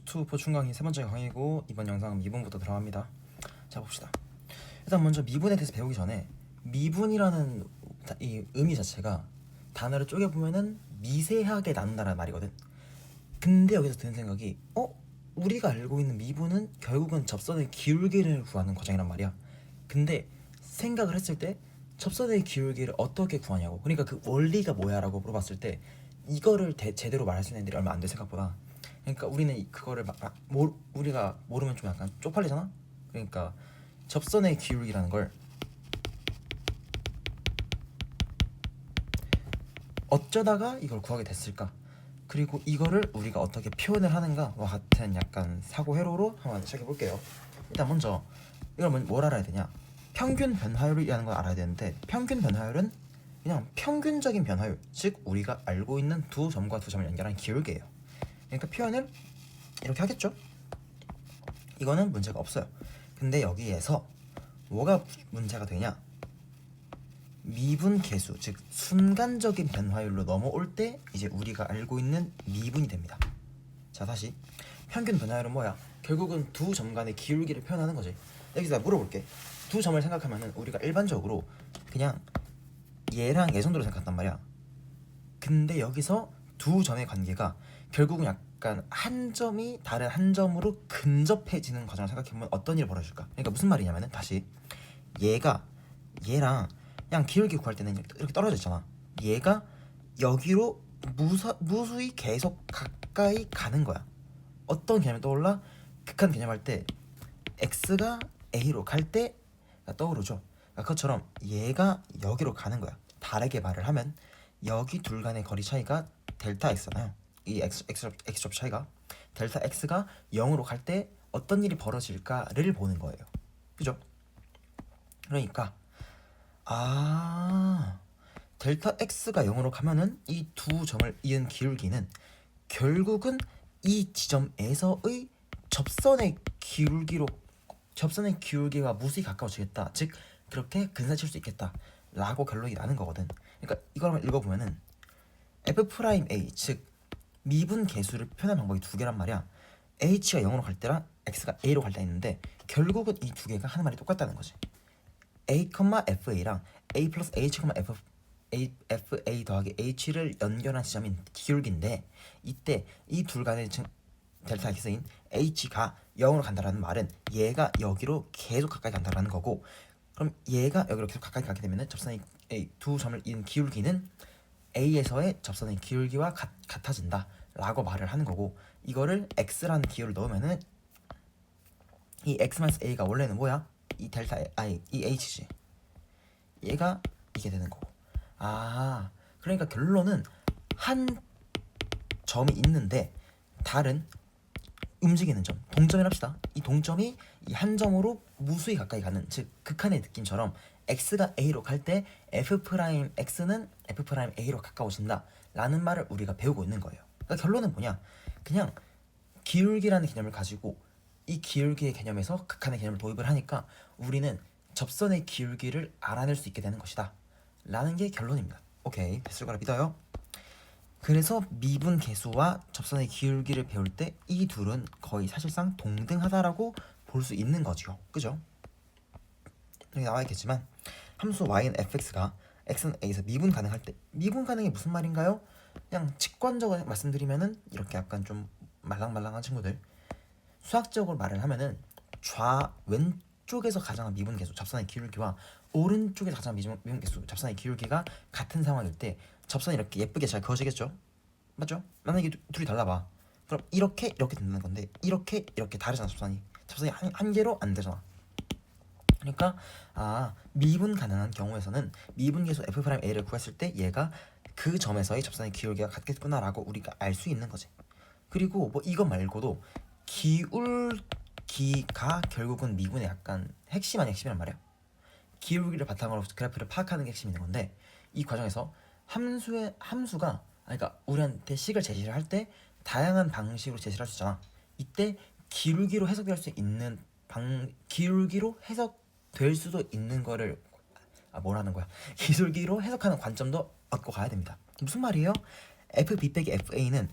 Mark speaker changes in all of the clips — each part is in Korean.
Speaker 1: 투포 충강이 세 번째 강의고 이번 영상은 미분부터 들어갑니다. 자 봅시다. 일단 먼저 미분에 대해서 배우기 전에 미분이라는 이 의미 자체가 단어를 쪼개보면은 미세하게 나눈다는 말이거든. 근데 여기서 드는 생각이 우리가 알고 있는 미분은 결국은 접선의 기울기를 구하는 과정이란 말이야. 근데 생각을 했을 때 접선의 기울기를 어떻게 구하냐고, 그러니까 그 원리가 뭐야 라고 물어봤을 때 이거를 제대로 말할 수 있는 애들이 얼마 안 돼 생각보다. 그러니까 우리는 그거를 우리가 모르면 좀 약간 쪽팔리잖아. 그러니까 접선의 기울기라는 걸 어쩌다가 이걸 구하게 됐을까, 그리고 이거를 우리가 어떻게 표현을 하는가와 같은 약간 사고 회로로 한번 시작해 볼게요. 일단 먼저 이걸 뭘 알아야 되냐, 평균 변화율이라는 걸 알아야 되는데, 평균 변화율은 그냥 평균적인 변화율, 즉 우리가 알고 있는 두 점과 두 점을 연결한 기울기예요. 그러니까 표현을 이렇게 하겠죠. 이거는 문제가 없어요. 근데 여기에서 뭐가 문제가 되냐, 미분 계수, 즉 순간적인 변화율로 넘어올 때 이제 우리가 알고 있는 미분이 됩니다. 자, 다시 평균 변화율은 뭐야? 결국은 두 점 간의 기울기를 표현하는 거지. 여기서 나 물어볼게. 두 점을 생각하면은 우리가 일반적으로 그냥 얘랑 얘 정도로 생각한단 말이야. 근데 여기서 두 점의 관계가 결국은 약간 한 점이 다른 한 점으로 근접해지는 과정을 생각해보면 어떤 일이 벌어질까? 그러니까 무슨 말이냐면은, 다시 얘가 얘랑 그냥 기울기 구할 때는 이렇게 떨어져 있잖아. 얘가 여기로 무수히 계속 가까이 가는 거야. 어떤 개념이 떠올라? 극한 개념할 때 x가 a로 갈 때 떠오르죠. 그러니까 그것처럼 얘가 여기로 가는 거야. 다르게 말을 하면 여기 둘 간의 거리 차이가 델타 x잖아요. 이 x값 차이가 델타 x가 0으로 갈 때 어떤 일이 벌어질까를 보는 거예요. 그죠? 그러니까 델타 x가 0으로 가면은 이 두 점을 이은 기울기는 결국은 이 지점에서의 접선의 기울기가 무수히 가까워지겠다, 즉 그렇게 근사칠 수 있겠다 라고 결론이 나는 거거든. 그러니까 이걸 한번 읽어보면은 f'A, 즉 미분 계수를 표현한 방법이 두 개란 말이야. h가 0으로 갈 때랑 x가 a로 갈 때 있는데 결국은 이 두 개가 하는 말이 똑같다는 거지. a, fa랑 a 플러스 h, fa 더하기 h를 연결한 지점인 기울기인데, 이때 이 둘 간의 델타 x인 h가 0으로 간다라는 말은 얘가 여기로 계속 가까이 간다라는 거고, 그럼 얘가 여기로 계속 가까이 가게 되면 접선의 두 점을 이은 기울기는 a에서의 접선의 기울기와 같아진다 라고 말을 하는 거고, 이거를 x라는 기호를 넣으면은 이 x-a가 원래는 뭐야? 이 델타 이 h지. 얘가 이게 되는 거고. 그러니까 결론은 한 점이 있는데 다른 움직이는 점, 동점이라 합시다. 이 동점이 이 한 점으로 무수히 가까이 가는, 즉 극한의 느낌처럼 x가 a로 갈 때 f'x는 f'a로 가까워진다 라는 말을 우리가 배우고 있는 거예요. 그러니까 결론은 뭐냐, 그냥 기울기라는 개념을 가지고 이 기울기의 개념에서 극한의 개념을 도입을 하니까 우리는 접선의 기울기를 알아낼 수 있게 되는 것이다 라는 게 결론입니다. 오케이, 됐을 거라 믿어요. 그래서 미분 계수와 접선의 기울기를 배울 때 이 둘은 거의 사실상 동등하다라고 볼 수 있는 거죠. 그죠? 여기 나와 있겠지만 함수 y는 fx가 x는 a에서 미분 가능할 때, 미분 가능이 무슨 말인가요? 그냥 직관적으로 말씀드리면은 이렇게 약간 좀 말랑말랑한 친구들, 수학적으로 말을 하면은 왼쪽에서 가장한 미분 계수 접선의 기울기와 오른쪽에서 가장한 미분 계수 접선의 기울기가 같은 상황일 때 접선이 이렇게 예쁘게 잘 그어지겠죠? 맞죠? 나는 이게 둘이 달라봐. 그럼 이렇게 된다는 건데 이렇게 다르잖아. 접선이 한 개로 안 되잖아. 그러니까 미분 가능한 경우에서는 미분 계수 f'a를 구했을 때 얘가 그 점에서의 접선의 기울기가 같겠구나라고 우리가 알 수 있는 거지. 그리고 뭐 이거 말고도 기울기가 결국은 미분의 약간 핵심 아닌 핵심이란 말이야. 기울기를 바탕으로 그래프를 파악하는 게 핵심이 있는 건데, 이 과정에서 함수가 그러니까 우리한테 식을 제시를 할 때 다양한 방식으로 제시를 할 수 있잖아. 이때 기울기로 해석될 수 있는 기울기로 해석될 수도 있는 거를 뭐라는 거야? 기울기로 해석하는 관점도 얻고 가야 됩니다. 무슨 말이에요? fb 빼기 fa는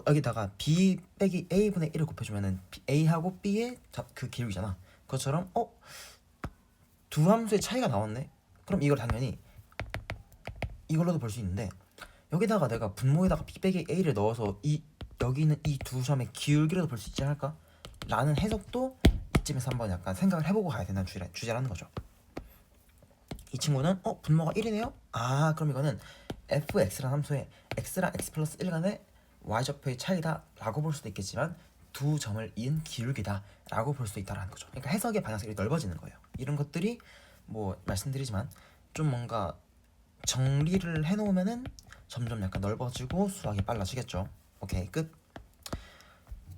Speaker 1: 여기다가 b 빼기 a분의 1을 곱해주면은 a하고 b의 그 기울기잖아. 그것처럼 두 함수의 차이가 나왔네. 그럼 이걸 당연히 이걸로도 볼 수 있는데, 여기다가 내가 분모에다가 b 빼기 a를 넣어서 여기 있는 이 두 점의 기울기로도 볼 수 있지 않을까? 라는 해석도 이쯤에서 한번 약간 생각을 해보고 가야 된다는 주제라는 거죠. 이 친구는 분모가 1이네요? 아, 그럼 이거는 fx라는 함수의 x랑 x 플러스 1 간의 y좌표의 차이다 라고 볼 수도 있겠지만 두 점을 이은 기울기다 라고 볼 수 있다라는 거죠. 그러니까 해석의 방향성이 넓어지는 거예요. 이런 것들이 뭐 말씀드리지만 좀 뭔가 정리를 해놓으면은 점점 약간 넓어지고 수학이 빨라지겠죠. 오케이, 끝.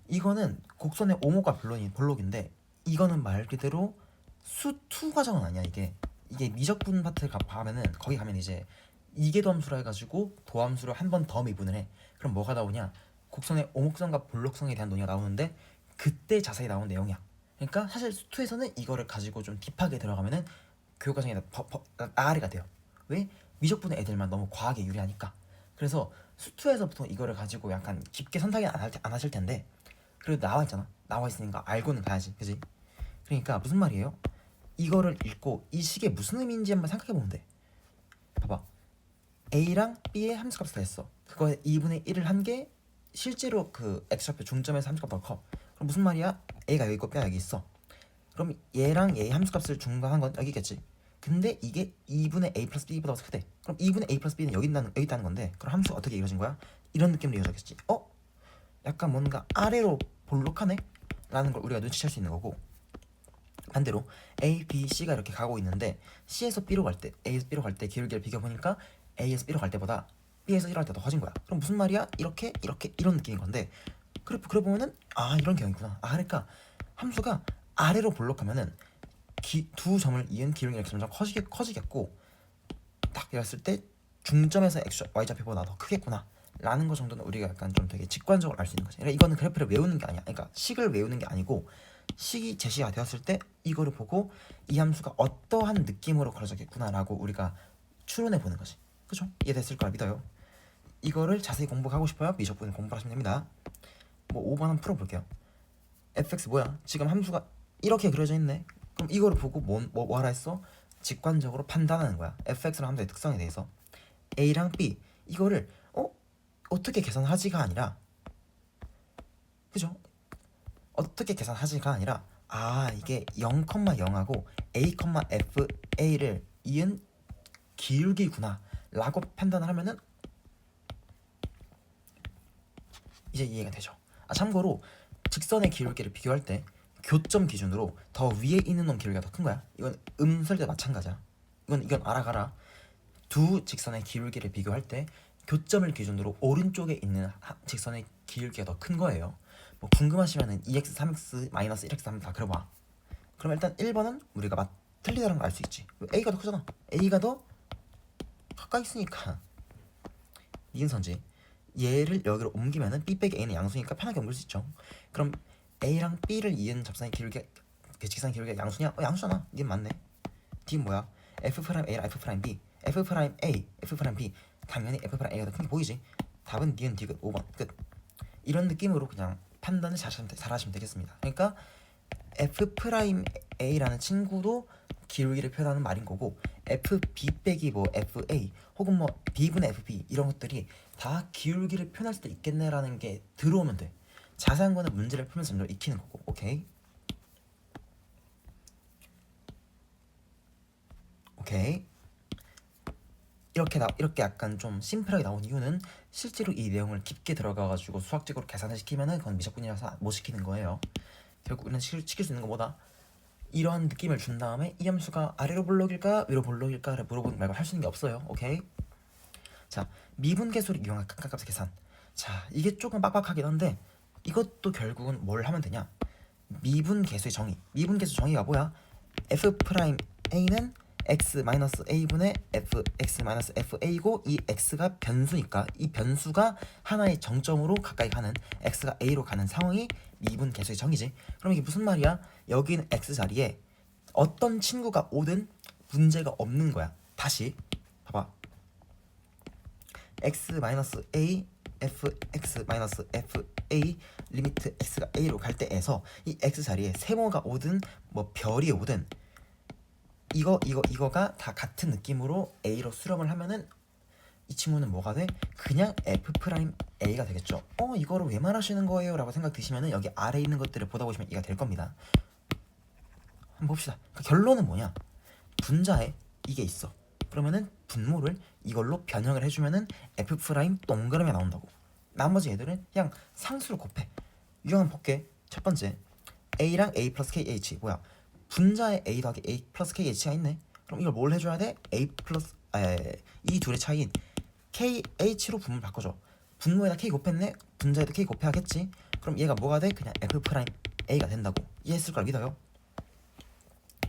Speaker 1: 이거는 곡선의 오목과 볼록인데 이거는 말 그대로 수2 과정은 아니야. 이게 미적분 파트 가면은 거기 가면 이제 이계도함수라 해가지고 도함수를 한 번 더 미분을 해. 그럼 뭐가 나오냐? 곡선의 오목선과 볼록선에 대한 논의가 나오는데 그때 자세히 나온 내용이야. 그러니까 사실 수2에서는 이거를 가지고 좀 딥하게 들어가면은 교육 과정에 나아리가 돼요. 왜? 미적분의 애들만 너무 과하게 유리하니까. 그래서 수2에서 보통 이거를 가지고 약간 깊게 선택은 안 하실 텐데 그래도 나와 있잖아. 나와 있으니까 알고는 가야지, 그지? 그러니까 무슨 말이에요? 이거를 읽고 이 식이 무슨 의미인지 한번 생각해 보면 돼. 봐봐, a랑 b의 함수값을 했어. 그거에 2분의 1을 한 게 실제로 그 x좌표 중점에서 함수값보다 커. 그럼 무슨 말이야? a가 여기 있고 b가 여기 있어. 그럼 얘랑 얘의 함수값을 중간한 건 여기겠지. 근데 이게 2분의 a 플러스 b보다 더 크대. 그럼 2분의 a 플러스 b는 여기 있다는 건데 그럼 함수가 어떻게 이루어진 거야? 이런 느낌으로 이루어졌겠지. 약간 뭔가 아래로 볼록하네? 라는 걸 우리가 눈치챌 수 있는 거고, 반대로 A, B, C가 이렇게 가고 있는데 C에서 B로 갈 때, A에서 B로 갈 때 기울기를 비교해보니까 A에서 B로 갈 때보다 B에서 1로 갈 때 더 커진 거야. 그럼 무슨 말이야? 이렇게 이런 느낌인 건데, 그래 보면은 이런 경우구나. 그러니까 함수가 아래로 볼록하면은 두 점을 이은 기울기가 점점 커지겠고, 딱 이랬을 때 중점에서 y좌표보다 더 크겠구나 라는 거 정도는 우리가 약간 좀 되게 직관적으로 알 수 있는 거지. 그러니까 이거는 그래프를 외우는 게 아니야. 그러니까 식을 외우는 게 아니고 식이 제시가 되었을 때 이거를 보고 이 함수가 어떠한 느낌으로 그려졌겠구나라고 우리가 추론해 보는 거지. 그죠? 이해됐을 거라 믿어요. 이거를 자세히 공부하고 싶어요? 미적분을 공부하시면 됩니다. 뭐 5번 한번 풀어볼게요. fx 뭐야? 지금 함수가 이렇게 그려져 있네. 그럼 이거를 보고 뭐 하라 했어? 직관적으로 판단하는 거야. fx라는 함수의 특성에 대해서. a랑 b 이거를 어떻게 계산하지가 아니라, 그죠? 어떻게 계산하지가 아니라 이게 0,0하고 a, fa를 이은 기울기구나 라고 판단을 하면은 이제 이해가 되죠. 참고로 직선의 기울기를 비교할 때 교점 기준으로 더 위에 있는 놈 기울기가 더 큰 거야. 이건 음설도 마찬가지야. 이건 알아가라. 두 직선의 기울기를 비교할 때 교점을 기준으로 오른쪽에 있는 직선의 기울기가 더 큰 거예요. 뭐 궁금하시면은 2x, 3x, 마이너스 1x 한번 다 그려봐. 그럼 일단 1번은 우리가 틀리다는 걸 알 수 있지. a가 더 크잖아. a가 더 가까이 있으니까 니은 선지. 얘를 여기로 옮기면은 b 빼기 a는 양수니까 편하게 옮길 수 있죠. 그럼 a랑 b를 이은 접선의 기울기, 그 직선의 기울기가 양수냐? 양수잖아. 니은 맞네. D는 뭐야? f''a랑 f''b, f''a, f''b. 당연히 f'a가 더 큰 게 보이지. 답은 니은 디귿 5번 끝. 이런 느낌으로 그냥 판단을 잘 하시면 되겠습니다. 그러니까 f'a라는 친구도 기울기를 표현하는 말인 거고, fb 빼기 뭐 fa 혹은 뭐 b분의 fb 이런 것들이 다 기울기를 표현할 수도 있겠네라는 게 들어오면 돼. 자세한 거는 문제를 풀면서 점점 익히는 거고. 오케이. 이렇게 약간 좀 심플하게 나온 이유는 실제로 이 내용을 깊게 들어가가지고 수학적으로 계산을 시키면은 그건 미적분이라서 못 시키는 거예요. 결국 우리는 시킬 수 있는 것보다 이러한 느낌을 준 다음에 이 함수가 아래로 볼록일까 위로 볼록일까를 물어보는 말고 할 수 있는 게 없어요. 오케이. 자, 미분계수를 이용한 각각값의 계산. 자, 이게 조금 빡빡하긴 한데 이것도 결국은 뭘 하면 되냐? 미분계수의 정의. 미분계수 정의가 뭐야? f'a는 x-a분의 fx-fa고 이 x가 변수니까 이 변수가 하나의 정점으로 가까이 가는 x가 a로 가는 상황이 미분계수의 정의지. 그럼 이게 무슨 말이야? 여기 있는 x 자리에 어떤 친구가 오든 문제가 없는 거야. 다시 봐봐. x-a fx 마이너스 fa 리미트 x가 a로 갈 때에서 이 x 자리에 세모가 오든 뭐 별이 오든 이거가 다 같은 느낌으로 a로 수렴을 하면은 이 친구는 뭐가 돼? 그냥 f 프라임 a가 되겠죠. 이거를 왜 말하시는 거예요? 라고 생각 드시면은 여기 아래에 있는 것들을 보다 보시면 이해가 될 겁니다. 한번 봅시다. 그 결론은 뭐냐? 분자에 이게 있어. 그러면은 분모를 이걸로 변형을 해주면은 f 프라임 동그라미 나온다고. 나머지 애들은 그냥 상수를 곱해. 유형한 볼게. 첫 번째 a랑 a 플러스 kh 뭐야? 분자에 a 더하기 a 플러스 kh가 있네. 그럼 이걸 뭘 해줘야 돼? a 플러스 이 둘의 차이인 kh로 분모를 바꿔줘. 분모에다 k 곱했네. 분자에다 k 곱해야겠지. 그럼 얘가 뭐가 돼? 그냥 f 프라임 a가 된다고. 이해했을 걸 믿어요.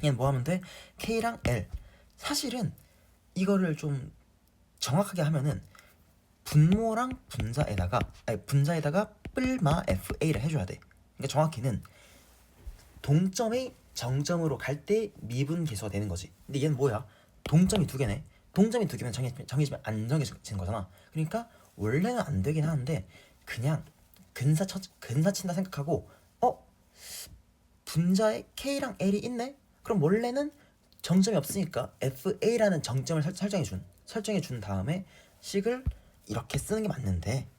Speaker 1: 얘는 뭐 하면 돼? k랑 l. 사실은 이거를 좀 정확하게 하면은 분모랑 분자에다가 뿔마 fa를 해줘야 돼. 그러니까 정확히는 동점이 정점으로 갈 때 미분 계수가 되는 거지. 근데 얘는 뭐야? 동점이 두 개네. 동점이 두 개면 정해지면 안 정해지는 거잖아. 그러니까 원래는 안 되긴 하는데 그냥 근사 친다 생각하고 분자에 k랑 l이 있네? 그럼 원래는 정점이 없으니까 fa라는 정점을 설정해준 다음에 식을 이렇게 쓰는 게 맞는데,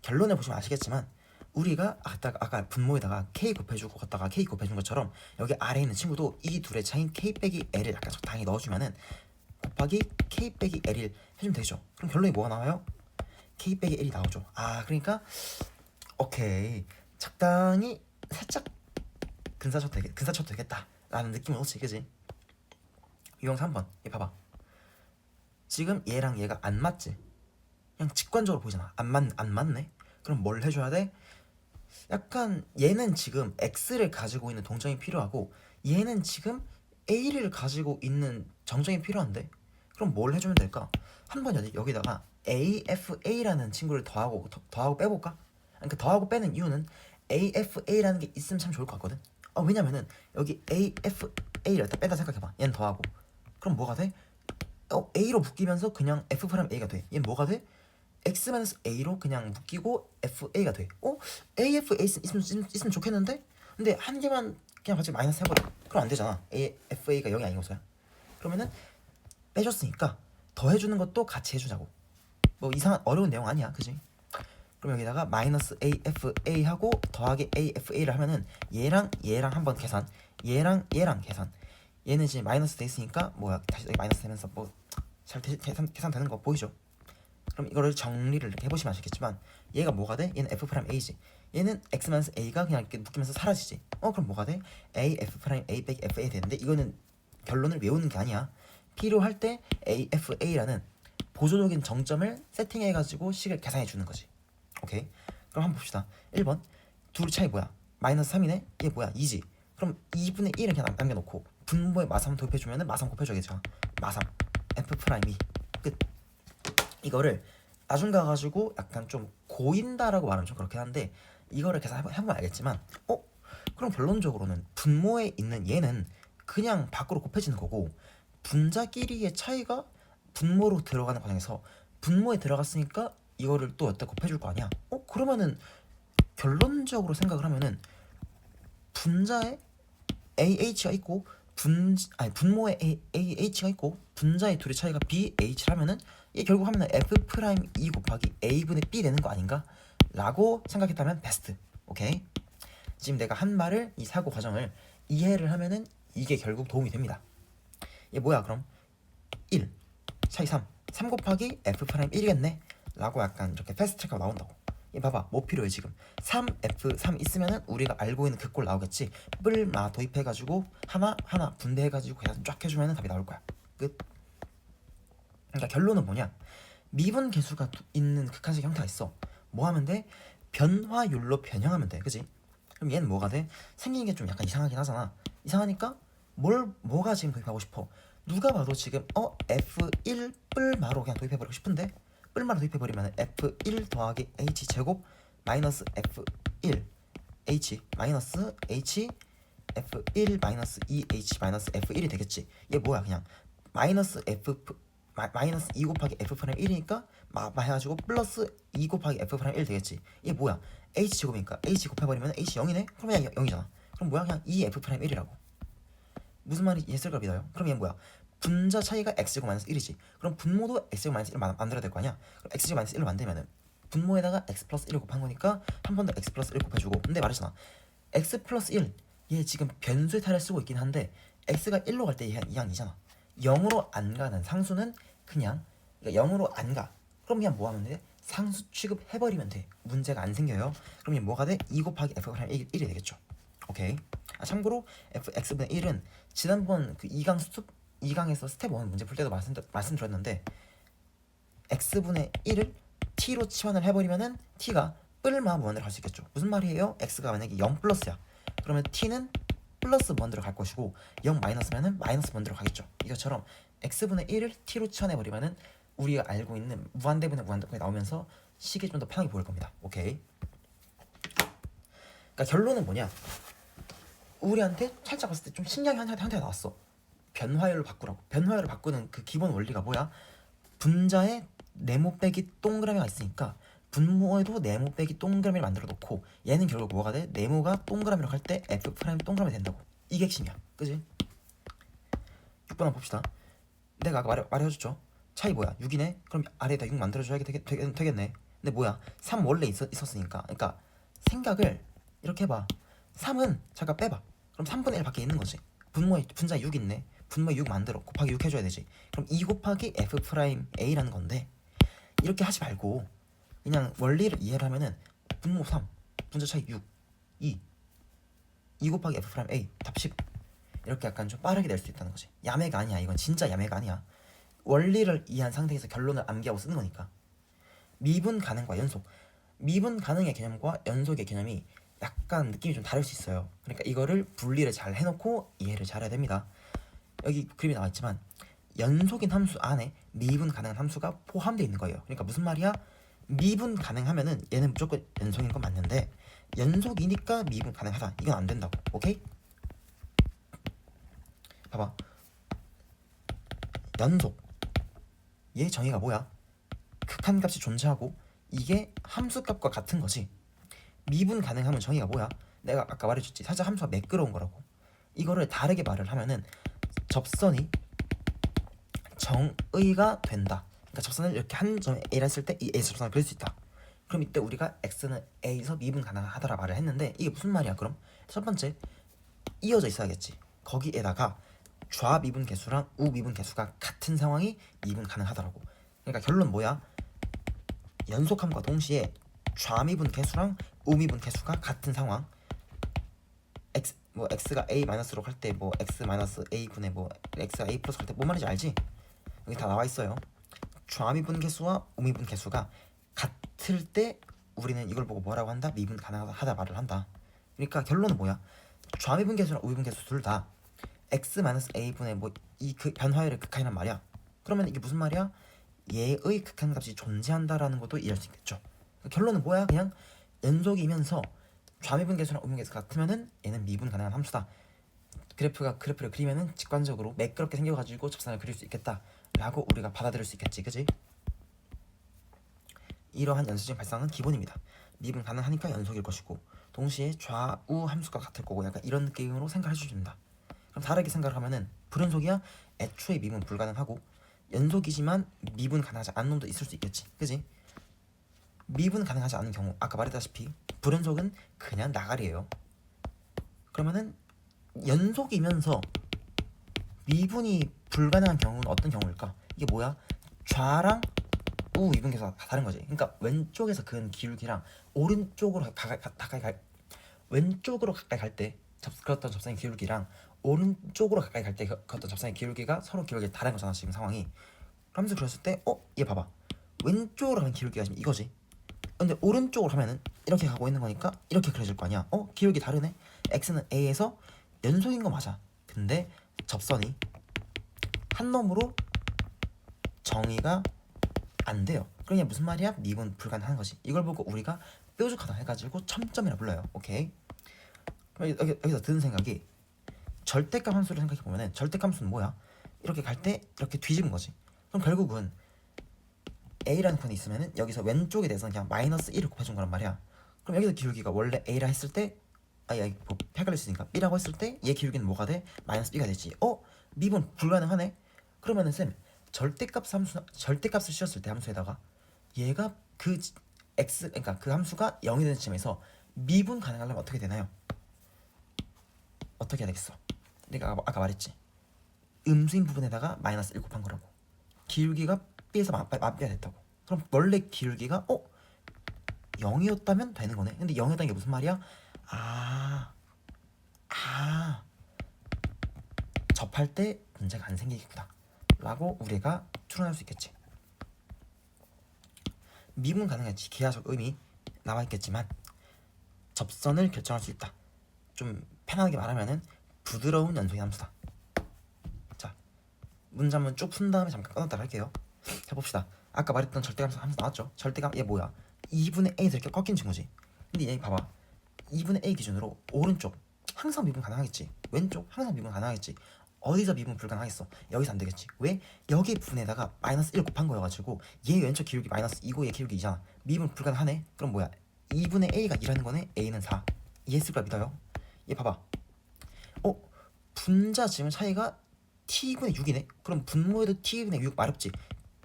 Speaker 1: 결론을 보시면 아시겠지만 우리가 아까 분모에다가 k 곱해주고 갔다가 k 곱해준 것처럼 여기 아래에 있는 친구도 이 둘의 차인 k 빼기 l을 약간 적당히 넣어주면은 곱하기 k 빼기 l을 해주면 되죠. 그럼 결론이 뭐가 나와요? k 빼기 l이 나오죠. 그러니까 오케이, 적당히 살짝 근사 쳐도 되겠다 라는 느낌을 얻지, 그지? 유형 3번 얘 봐봐. 지금 얘랑 얘가 안 맞지? 그냥 직관적으로 보이잖아. 안 맞네? 그럼 뭘 해줘야 돼? 약간 얘는 지금 x를 가지고 있는 동정이 필요하고 얘는 지금 a를 가지고 있는 정정이 필요한데, 그럼 뭘 해주면 될까? 한번 여기다가 afa라는 친구를 더하고 빼볼까? 그러니까 더하고 빼는 이유는 afa라는 게 있으면 참 좋을 것 같거든. 왜냐면은 여기 afa를 빼다 생각해봐. 얘는 더하고 그럼 뭐가 돼? a로 묶이면서 그냥 f 프라임 a가 돼. 얘는 뭐가 돼? x-a로 그냥 묶이고 fa가 돼. afa 있으면 좋겠는데? 근데 한 개만 그냥 같이 마이너스 해버려. 그럼 안 되잖아. fa가 0이 아니고서야. 그러면은 빼줬으니까 더해주는 것도 같이 해주자고. 뭐 이상한 어려운 내용 아니야, 그지? 그럼 여기다가 마이너스 afa 하고 더하기 afa를 하면은 얘랑 한번 계산, 얘랑 계산. 얘는 지금 마이너스 돼 있으니까 뭐야, 다시 여기 마이너스 되면서 뭐 잘 계산 되는 거 보이죠? 그럼 이거를 정리를 이렇게 해보시면 아시겠지만 얘가 뭐가 돼? 얘는 f 프라임 a지. 얘는 x-a가 그냥 이렇게 묶이면서 사라지지. 그럼 뭐가 돼? a f 프라임 a 빼기 fa 되는데, 이거는 결론을 외우는 게 아니야. 필요할 때 afa라는 보조적인 정점을 세팅해가지고 식을 계산해 주는 거지. 오케이. 그럼 한번 봅시다. 1번 둘 차이 뭐야? 마이너스 3이네? 얘 뭐야? 2지. 그럼 2분의 1을 그냥 남겨놓고 분모에 마삼 도입해주면은 마삼 곱해줘야겠죠. 마삼 f 프라임 2 끝. 이거를 나중 가가지고 약간 좀 고인다라고 말하면 좀 그렇긴 한데, 이거를 계산해보면 알겠지만 그럼 결론적으로는 분모에 있는 얘는 그냥 밖으로 곱해지는 거고, 분자끼리의 차이가 분모로 들어가는 과정에서 분모에 들어갔으니까 이거를 또 여기다 곱해줄 거 아니야. 그러면은 결론적으로 생각을 하면은 분자에 ah가 있고 분모에 ah가 있고 분자의 둘의 차이가 bh라면은 이게 결국 하면은 f 프라임 2 곱하기 a분의 b 되는 거 아닌가? 라고 생각했다면 베스트. 오케이. 지금 내가 한 말을, 이 사고 과정을 이해를 하면은 이게 결국 도움이 됩니다. 얘 뭐야 그럼? 1 차이 3 곱하기 f 프라임 1이겠네 라고 약간 이렇게 패스트트랙하고 나온다고. 얘 봐봐, 뭐 필요해 지금? 3f3 있으면은 우리가 알고 있는 그 꼴 나오겠지. 뿔마 도입해가지고 하나 분배해가지고 계산 쫙 해주면은 답이 나올 거야. 끝. 그러니까 결론은 뭐냐? 미분 계수가 있는 극한식 형태가 있어. 뭐 하면 돼? 변화율로 변형하면 돼, 그지? 그럼 얘는 뭐가 돼? 생긴 게 좀 약간 이상하긴 하잖아. 이상하니까 뭐가 지금 도입하고 싶어? 누가 봐도 지금 f1 뿔마로 그냥 도입해버리고 싶은데, 뿔마로 도입해버리면 f1 더하기 h 제곱 마이너스 f1 h 마이너스 h f1 마이너스 2h 마이너스 f1이 되겠지. 얘 뭐야 그냥 마이너스 2 곱하기 f 프라임 1이니까 해가지고 플러스 2 곱하기 f 프라임 1 되겠지. 이게 뭐야? h 제곱이니까 h 곱해버리면 h 0이네? 그럼 그냥 0이잖아. 그럼 뭐야? 그냥 2f 프라임 1이라고. 무슨 말이 이해했을까 믿어요? 그럼 얘 뭐야? 분자 차이가 x제곱 마이너스 1이지. 그럼 분모도 x제곱 마이너스 1을 만들어야 될 거 아니야? 그럼 x제곱 마이너스 1을 만들면은 분모에다가 x 플러스 1을 곱한 거니까 한 번 더 x 플러스 1 곱해주고. 근데 말했잖아, x 플러스 1, 얘 지금 변수의 탈을 쓰고 있긴 한데 x가 1로 갈 때 얘 이항이잖아. 0으로 안 가는 상수는 그냥, 그러니까 0으로 안 가. 그럼 그냥 뭐 하면 돼? 상수 취급해버리면 돼. 문제가 안 생겨요. 그럼 얘 뭐가 돼? 2 곱하기 f 프라임 1이 되겠죠. 오케이. 참고로 x분의 1은 지난번 그 2강에서 스텝 1 문제 풀 때도 말씀드렸는데 x분의 1을 t로 치환을 해버리면은 t가 뿔마 무한대로 갈 수 있겠죠. 무슨 말이에요? x가 만약에 0 플러스야. 그러면 t는 플러스 무한대로 갈 것이고 0 마이너스면은 마이너스 무한대로 가겠죠. 이것처럼 x분의 1을 t로 치환해버리면은 우리가 알고 있는 무한대분의 무한대까지 나오면서 식이 좀 더 편하게 보일 겁니다. 오케이. 그러니까 결론은 뭐냐? 우리한테 살짝 봤을 때 좀 신기한 한테 나왔어. 변화율을 바꾸라고. 변화율을 바꾸는 그 기본 원리가 뭐야? 분자에 네모 빼기 동그라미가 있으니까 분모에도 네모 빼기 동그라미를 만들어 놓고 얘는 결국 뭐가 돼? 네모가 동그라미로 갈 때 f 프라임 동그라미 된다고. 이게 핵심이야. 그지? 6번 한번 봅시다. 내가 아까 말해줬죠. 차이 뭐야? 6이네? 그럼 아래에다 6 만들어줘야 되겠네. 근데 뭐야? 3 원래 있었으니까. 그러니까 생각을 이렇게 해봐. 3은 잠깐 빼봐. 그럼 3분의 1 밖에 있는 거지. 분자 6 있네. 분모에 6 만들어 곱하기 6 해줘야 되지. 그럼 2 곱하기 f 프라임 a라는 건데 이렇게 하지 말고 그냥 원리를 이해를 하면은 분모 3, 분자 차이 6, 2 곱하기 f 프라임 a 답 10. 이렇게 약간 좀 빠르게 낼 수 있다는 거지. 야매가 아니야. 이건 진짜 야매가 아니야. 원리를 이해한 상태에서 결론을 암기하고 쓰는 거니까. 미분 가능과 연속. 미분 가능의 개념과 연속의 개념이 약간 느낌이 좀 다를 수 있어요. 그러니까 이거를 분리를 잘 해놓고 이해를 잘해야 됩니다. 여기 그림이 나와있지만 연속인 함수 안에 미분 가능한 함수가 포함되어 있는 거예요. 그러니까 무슨 말이야? 미분 가능하면은 얘는 무조건 연속인 건 맞는데 연속이니까 미분 가능하다. 이건 안 된다고. 오케이? 봐봐. 연속. 얘 정의가 뭐야? 극한값이 존재하고 이게 함수값과 같은 거지. 미분 가능하면 정의가 뭐야? 내가 아까 말해줬지. 살짝 함수가 매끄러운 거라고. 이거를 다르게 말을 하면은 접선이 정의가 된다. 그러니까 접선을 이렇게 한 점에 A라 했을 때 이 A 접선을 그릴 수 있다. 그럼 이때 우리가 X는 A에서 미분 가능하다라 말을 했는데 이게 무슨 말이야? 그럼 첫 번째 이어져 있어야겠지. 거기에다가 좌미분 계수랑 우미분 계수가 같은 상황이 미분 가능하다라고. 그러니까 결론 뭐야? 연속함과 동시에 좌미분 계수랑 우미분 계수가 같은 상황. x가 a 마이너스로 갈 때 뭐 x 마이너스 a 분의 뭐 x가 a 플러스 갈 때 뭔 말인지 알지? 여기 다 나와 있어요. 좌미분 계수와 우미분 계수가 같을 때 우리는 이걸 보고 뭐라고 한다? 미분 가능하다 말을 한다. 그러니까 결론은 뭐야? 좌미분 계수랑 우미분 계수 둘 다 x 마이너스 a 분의 뭐 이 그 변화율의 극한이란 말이야. 그러면 이게 무슨 말이야? 얘의 극한값이 존재한다라는 것도 이해할 수 있겠죠. 그러니까 결론은 뭐야? 그냥 연속이면서 좌미분 계수랑 우미분 계수 같으면은 얘는 미분 가능한 함수다. 그래프를 그리면은 직관적으로 매끄럽게 생겨가지고 접선을 그릴 수 있겠다라고 우리가 받아들일 수 있겠지, 그지? 이러한 연수적인 발상은 기본입니다. 미분 가능하니까 연속일 것이고 동시에 좌우 함수가 같을 거고 약간 이런 느낌으로 생각을 해주십니다. 그럼 다르게 생각을 하면은 불연속이야 애초에 미분 불가능하고 연속이지만 미분 가능하지 않은 놈도 있을 수 있겠지, 그지? 미분 가능하지 않은 경우 아까 말했다시피 불연속은 그냥 나가리예요. 그러면은 연속이면서 미분이 불가능한 경우는 어떤 경우일까? 이게 뭐야? 좌랑 우 미분 계수가 다른 거지. 그러니까 왼쪽에서 그은 기울기랑 오른쪽으로 왼쪽으로 가까이 갈 때 그었던 접선의 기울기랑 오른쪽으로 가까이 갈 때 그었던 접선의 기울기가 서로 기울기가 다른 거잖아 지금 상황이. 그러면서 그랬을 때 얘 봐봐. 왼쪽으로 가는 기울기가 지금 이거지. 근데 오른쪽으로 하면은 이렇게 가고 있는 거니까 이렇게 그려질 거 아니야. 기울기 다르네. x는 a에서 연속인 거 맞아. 근데 접선이 한 놈으로 정의가 안 돼요. 그러냐 무슨 말이야? 미분 불가능한 거지. 이걸 보고 우리가 뾰족하다 해가지고 첨점이라 불러요. 오케이. 여기서 드는 생각이 절대값 함수를 생각해 보면은 절대값 함수는 뭐야? 이렇게 갈 때 이렇게 뒤집은 거지. 그럼 결국은 a라는 콘이 있으면은 여기서 왼쪽에 대해서 그냥 마이너스 1을 곱해준 거란 말이야. 그럼 여기서 기울기가 원래 a라 했을 때 뭐 헷갈릴 수 있으니까 b라고 했을 때 얘 기울기는 뭐가 돼? 마이너스 b가 되지. 미분 불가능하네. 그러면은 쌤 절대값을 씌웠을 때 함수에다가 얘가 그 x 그러니까 그 함수가 0이 되는 지점에서 미분 가능하려면 어떻게 되나요? 어떻게 해야 되겠어? 내가 아까 말했지. 음수인 부분에다가 마이너스 1 곱한 거라고. 기울기가 b에서 만비가 됐다고. 그럼 원래 기울기가 0이었다면 되는 거네. 근데 0이었다는 게 무슨 말이야? 접할 때 문제가 안 생기겠구나 라고 우리가 추론할 수 있겠지. 미분 가능할지 기하적 의미 나와 있겠지만 접선을 결정할 수 있다. 좀 편하게 말하면은 부드러운 연속의 함수다. 자, 문제 한번 쭉 푼 다음에 잠깐 끊었다 할게요. 자, 봅시다. 아까 말했던 절대감 함수 나왔죠? 절대감 얘 뭐야? 2분의 a 이렇게 꺾인 친구지. 근데 얘 봐봐. 2분의 a 기준으로 오른쪽 항상 미분 가능하겠지. 왼쪽 항상 미분 가능하겠지. 어디서 미분 불가능하겠어? 여기서 안 되겠지. 왜? 여기 부분에다가 마이너스 1 곱한 거여가지고 얘 왼쪽 기울기 마이너스 2고 얘 기울기 2잖아. 미분 불가능하네. 그럼 뭐야? 2분의 a가 2라는 거네. a는 4. 이해했을 거야 믿어요. 얘 봐봐. 분자 지금 차이가 t분의 6이네. 그럼 분모에도 t분의 6 마렵지.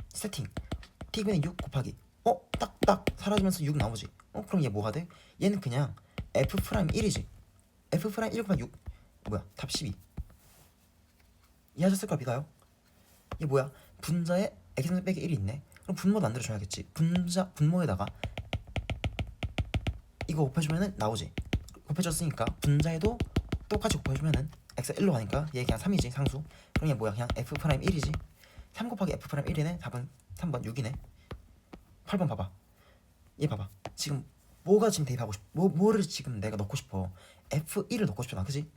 Speaker 1: 세팅 t분의 6 곱하기 딱딱 사라지면서 6 나오지. 그럼 얘 뭐가 돼? 얘는 그냥 f'1이지. f'1 곱하기 6 뭐야? 답 12. 이해하셨을 걸 믿어요. 이게 뭐야? 분자에 x 빼기 1이 있네. 그럼 분모 만들어줘야겠지. 분모에다가 이거 곱해주면은 나오지. 곱해줬으니까 분자에도 똑같이 곱해주면은 x가 1로 가니까 얘 그냥 3이지 상수. 그럼 얘 뭐야? 그냥 f'1이지. 3 곱하기 f'1이네. 답은 3번 6이네. 8번 봐봐. 얘 봐봐. 지금 뭐가 지금 대입하고 싶어? 뭐를 지금 내가 넣고 싶어? f1을 넣고 싶잖아, 그지?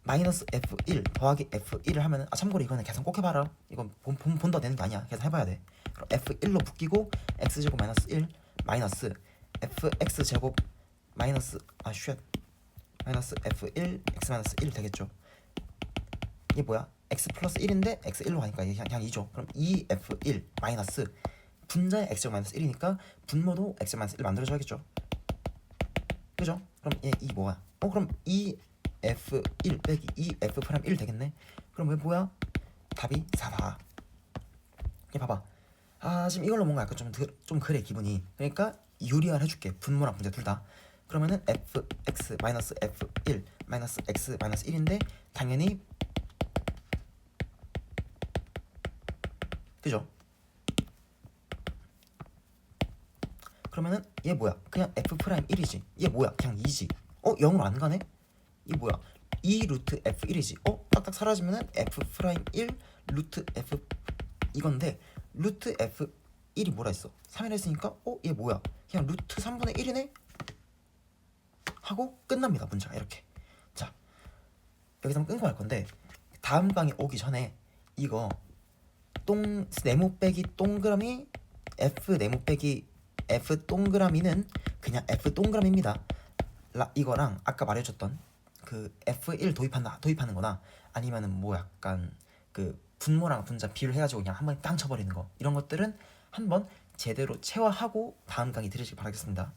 Speaker 1: 마이너스 f1 더하기 f1을 하면은 참고로 이거는 계산 꼭 해봐라. 이건 본다 되는 게 아니야. 계산 해봐야 돼. 그럼 f1로 묶이고 x제곱 마이너스 1 마이너스 fx제곱 마이너스 마이너스 f1 x 마이너스 1 되겠죠. 이게 뭐야? x 플러스 1인데 x 1로 가니까 이게 그냥 2죠. 그럼 2f1 마이너스 분자의 x제곱 마이너스 1이니까 분모도 x 마이너스 1 만들어줘야겠죠. 그죠? 그럼 얘 이 뭐야? 그럼 2f1 빼기 2f'1 되겠네. 그럼 왜 뭐야? 답이 4다. 얘 봐봐. 지금 이걸로 뭔가 약간 좀 그래 기분이. 그러니까 유리화를 해줄게. 분모랑 분자 둘 다. 그러면은 fx 마이너스 f1 마이너스 x 마이너스 1인데 당연히 그죠? 그러면은 얘 뭐야? 그냥 f'1이지. 얘 뭐야? 그냥 2지. 0으로 안 가네? 이 뭐야? 2 루트 f1이지. 딱딱 사라지면은 f'1 루트 f 이건데 루트 f1이 뭐라 했어? 3이라 했으니까 얘 뭐야? 그냥 루트 3분의 1이네? 하고 끝납니다. 문제가 이렇게. 자, 여기서 끊고 갈 건데 다음 강의 오기 전에 이거 네모 빼기 동그라미 f 네모 빼기 f 동그라미는 그냥 f 동그라미입니다. 이거랑 아까 말해줬던 그 f1 도입하는 거나 아니면은 뭐 약간 그 분모랑 분자 비율 해가지고 그냥 한 번에 땅 쳐버리는 거, 이런 것들은 한번 제대로 체화하고 다음 강의 들으시길 바라겠습니다.